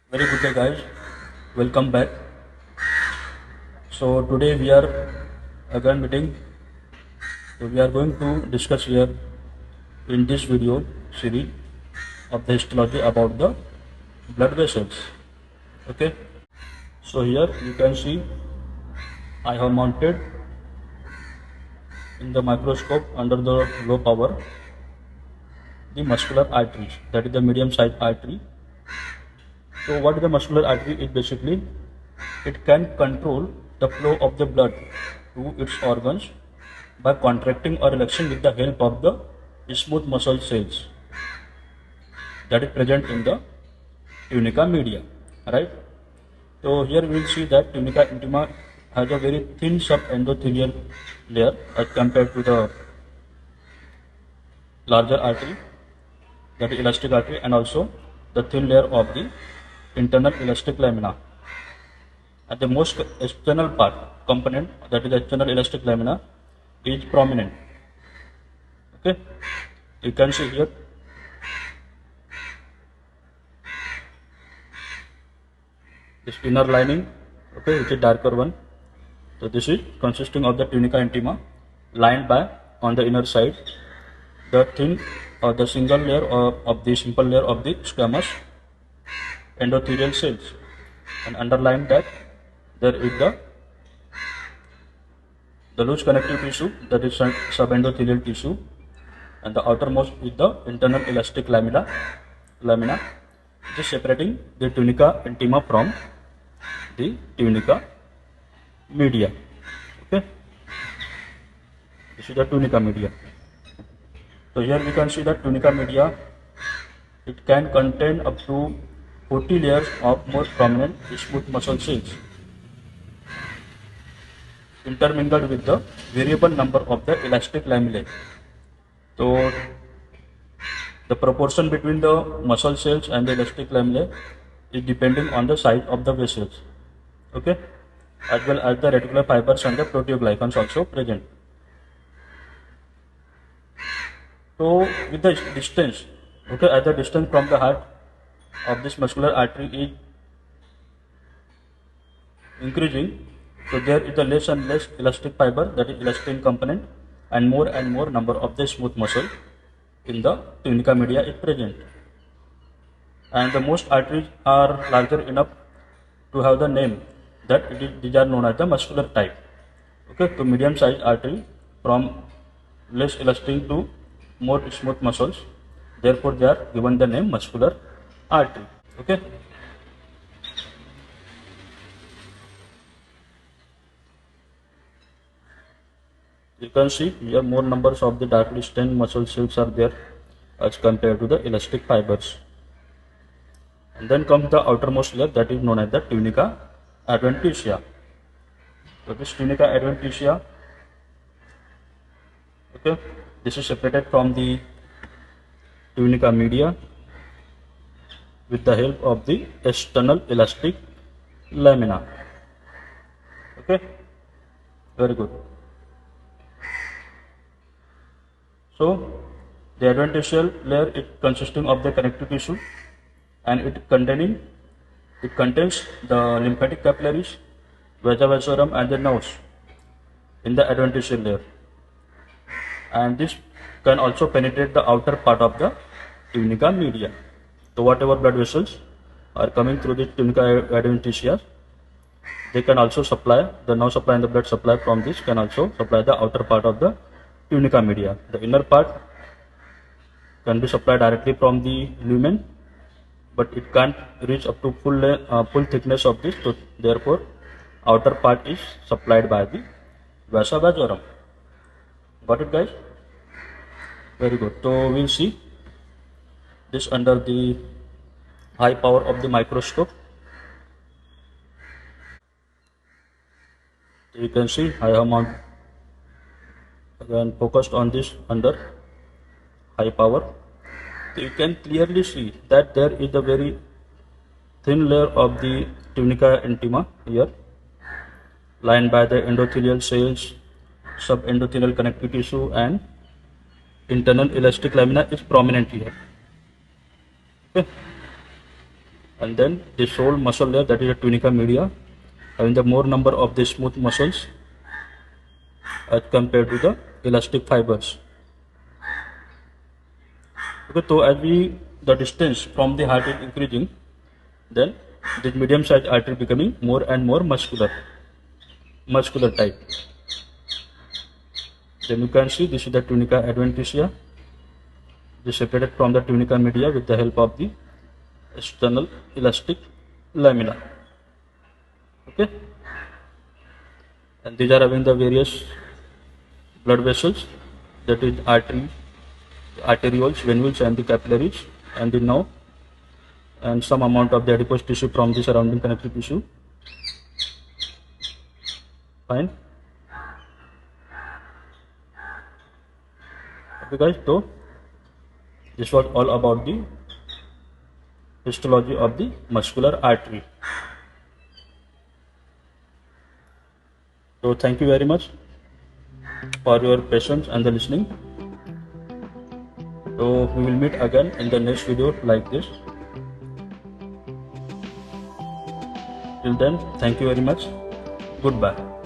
Very good day, guys. Welcome back. So today we are again meeting. So we are going to discuss here in this video series of the histology about the blood vessels. Okay. So here you can see I have mounted in the microscope under the low power the muscular arteries. That is the medium sized artery. So what is the muscular artery? It can control the flow of the blood to its organs by contracting or relaxing with the help of the smooth muscle cells that is present in the tunica media, right? So here we will see that tunica intima has a very thin subendothelial layer as compared to the larger artery, that is elastic artery, and also the thin layer of the internal elastic lamina. At the most external part component, that is the external elastic lamina, is prominent. Okay, you can see here this inner lining, okay, which is darker one. So this is consisting of the tunica intima, lined by on the inner side the thin or the single layer of the simple layer of the squamous endothelial cells, and underlying that there is the loose connective tissue, that is subendothelial tissue, and the outermost is the internal elastic lamina, which is separating the tunica intima from the tunica media. Okay, this is the tunica media. So here we can see that tunica media, it can contain up to 40 layers of more prominent smooth muscle cells intermingled with the variable number of the elastic lamellae. So the proportion between the muscle cells and the elastic lamellae is depending on the size of the vessels, okay, as well as the reticular fibers and the proteoglycans also present. So with the distance, okay, as the distance from the heart of this muscular artery is increasing, so there is the less and less elastic fiber, that is elastin component, and more number of the smooth muscle in the tunica media is present. And the most arteries are larger enough to have the name that these are known as the muscular type. Okay, so medium sized artery from less elastin to more smooth muscles, therefore they are given the name muscular artery. Okay. You can see here more numbers of the darkly stained muscle cells are there as compared to the elastic fibers. And then comes the outermost layer, that is known as the tunica adventitia. So this tunica adventitia, okay, this is separated from the tunica media with the help of the external elastic lamina. Okay, very good. So the adventitial layer is consisting of the connective tissue, and it contains the lymphatic capillaries, vasa vasorum, and the nerves in the adventitial layer, and this can also penetrate the outer part of the tunica media. So whatever blood vessels are coming through the tunica adventitia, they can also supply the nerve supply, and the blood supply from this can also supply the outer part of the tunica media. The inner part can be supplied directly from the lumen, but it can't reach up to full thickness of this, so therefore outer part is supplied by the vasa vasorum. Got it, guys? Very good. So we'll see this under the high power of the microscope. You can see I have again focused on this under high power. So you can clearly see that there is a very thin layer of the tunica intima here, lined by the endothelial cells, subendothelial connective tissue, and internal elastic lamina is prominent here. Okay. and then this whole muscle layer, that is a tunica media, having the more number of the smooth muscles as compared to the elastic fibers. Okay, so as the distance from the heart is increasing, then this medium sized artery becoming more and more muscular type. Then you can see this is the tunica adventitia. It is separated from the tunica media with the help of the external elastic lamina. Okay, and these are having the various blood vessels, that is arterioles, venules, and the capillaries, and the nerve, and some amount of the adipose tissue from the surrounding connective tissue. Fine. Okay guys, so this was all about the histology of the muscular artery. So thank you very much for your patience and the listening. So we will meet again in the next video like this. Till then, thank you very much. Goodbye.